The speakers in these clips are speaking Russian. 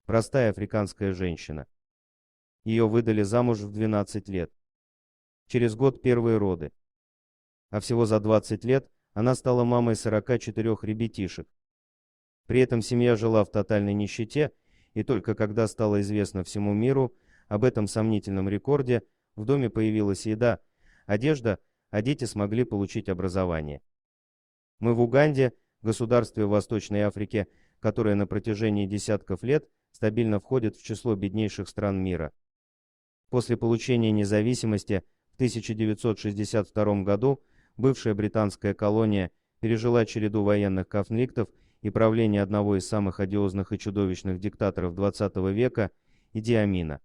простая африканская женщина. Ее выдали замуж в 12 лет. Через год первые роды. А всего за 20 лет она стала мамой 44 ребятишек. При этом семья жила в тотальной нищете, и только когда стало известно всему миру об этом сомнительном рекорде, в доме появилась еда, одежда, а дети смогли получить образование. Мы в Уганде, государстве в Восточной Африке, которое на протяжении десятков лет стабильно входит в число беднейших стран мира. После получения независимости в 1962 году бывшая британская колония пережила череду военных конфликтов и правление одного из самых одиозных и чудовищных диктаторов XX века – Иди Амина.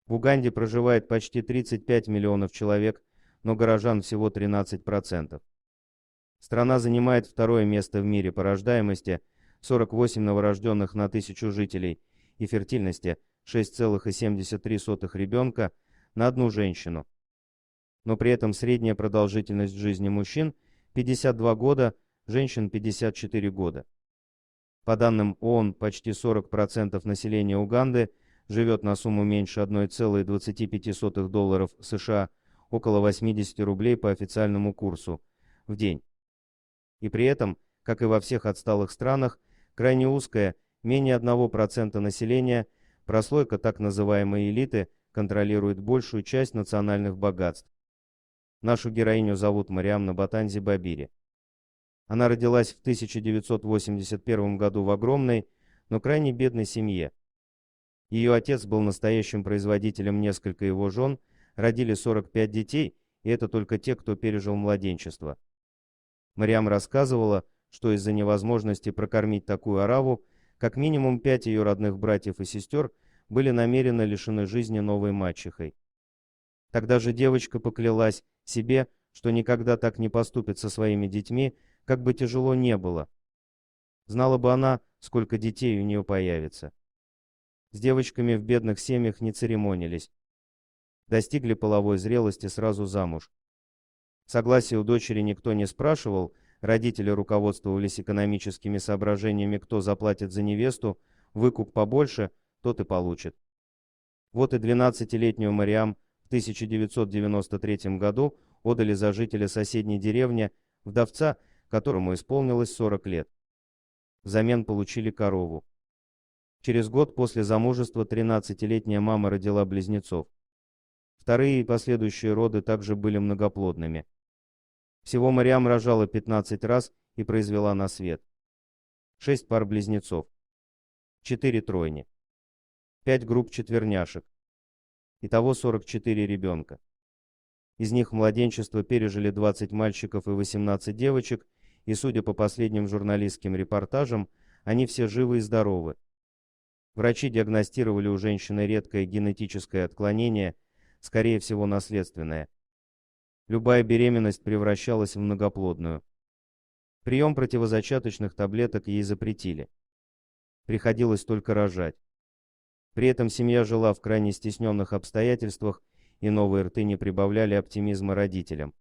В Уганде проживает почти 35 миллионов человек, но горожан всего 13%. Страна занимает второе место в мире по рождаемости, 48 новорожденных на 1000 жителей, и фертильности 6,73 ребенка на одну женщину. Но при этом средняя продолжительность жизни мужчин 52 года, женщин 54 года. По данным ООН, почти 40% населения Уганды живет на сумму меньше 1,25 долларов США, около 80 рублей по официальному курсу, в день. И при этом, как и во всех отсталых странах, крайне узкая, менее 1% населения, прослойка так называемой элиты контролирует большую часть национальных богатств. Нашу героиню зовут Мариам Набатанзи Бабири. Она родилась в 1981 году в огромной, но крайне бедной семье. Ее отец был настоящим производителем, несколько его жен родили 45 детей, и это только те, кто пережил младенчество. Мариам рассказывала, что из-за невозможности прокормить такую ораву, как минимум 5 ее родных братьев и сестер были намеренно лишены жизни новой мачехой. Тогда же девочка поклялась себе, что никогда так не поступит со своими детьми, как бы тяжело не было. Знала бы она, сколько детей у нее появится. С девочками в бедных семьях не церемонились. Достигли половой зрелости сразу замуж. Согласия у дочери никто не спрашивал, родители руководствовались экономическими соображениями, кто заплатит за невесту, выкуп побольше, тот и получит. Вот и 12-летнюю Мариам в 1993 году отдали за жителя соседней деревни, вдовца, которому исполнилось 40 лет. Взамен получили корову. Через год после замужества 13-летняя мама родила близнецов. Вторые и последующие роды также были многоплодными. Всего Мариам рожала 15 раз и произвела на свет 6 пар близнецов, 4 тройни, 5 групп четверняшек. Итого 44 ребенка. Из них младенчество пережили 20 мальчиков и 18 девочек, и, судя по последним журналистским репортажам, они все живы и здоровы. Врачи диагностировали у женщины редкое генетическое отклонение, скорее всего наследственное. Любая беременность превращалась в многоплодную. Прием противозачаточных таблеток ей запретили. Приходилось только рожать. При этом семья жила в крайне стесненных обстоятельствах, и новые рты не прибавляли оптимизма родителям.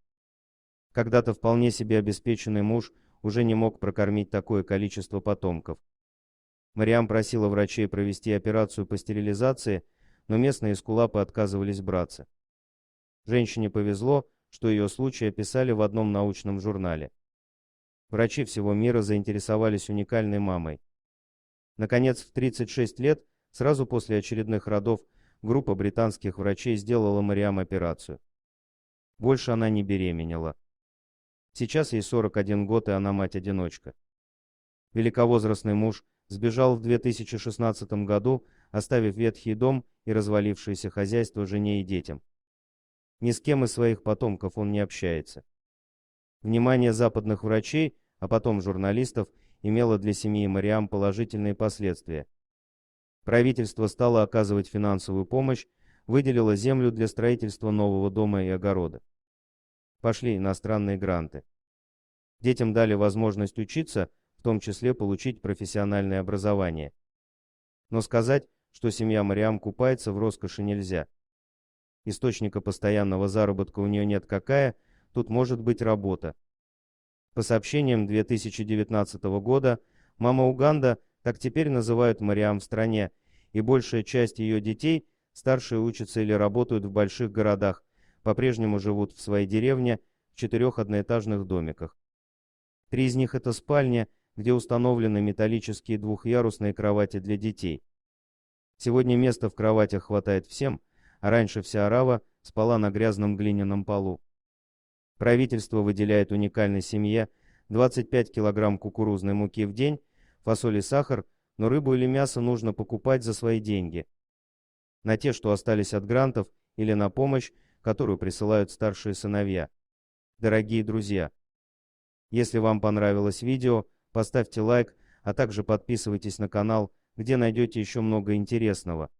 Когда-то вполне себе обеспеченный муж уже не мог прокормить такое количество потомков. Мариам просила врачей провести операцию по стерилизации, но местные эскулапы отказывались браться. Женщине повезло, что ее случай описали в одном научном журнале. Врачи всего мира заинтересовались уникальной мамой. Наконец, в 36 лет, сразу после очередных родов, группа британских врачей сделала Мариам операцию. Больше она не беременела. Сейчас ей 41 год, и она мать-одиночка. Великовозрастный муж сбежал в 2016 году, оставив ветхий дом и развалившееся хозяйство жене и детям. Ни с кем из своих потомков он не общается. Внимание западных врачей, а потом журналистов, имело для семьи Мариам положительные последствия. Правительство стало оказывать финансовую помощь, выделило землю для строительства нового дома и огорода. Пошли иностранные гранты. Детям дали возможность учиться, в том числе получить профессиональное образование. Но сказать, что семья Мариам купается в роскоши, нельзя. Источника постоянного заработка у нее нет. Какая тут может быть работа? По сообщениям 2019 года, мама Уганда, так теперь называют Мариам в стране, и большая часть ее детей, старшие учатся или работают в больших городах, по-прежнему живут в своей деревне в 4 одноэтажных домиках. 3 из них это спальня, где установлены металлические двухъярусные кровати для детей. Сегодня места в кроватях хватает всем, а раньше вся арава спала на грязном глиняном полу. Правительство выделяет уникальной семье 25 килограмм кукурузной муки в день, фасоль и сахар, но рыбу или мясо нужно покупать за свои деньги. На те, что остались от грантов, или на помощь, которую присылают старшие сыновья. Дорогие друзья, если вам понравилось видео, поставьте лайк, а также подписывайтесь на канал, где найдете еще много интересного.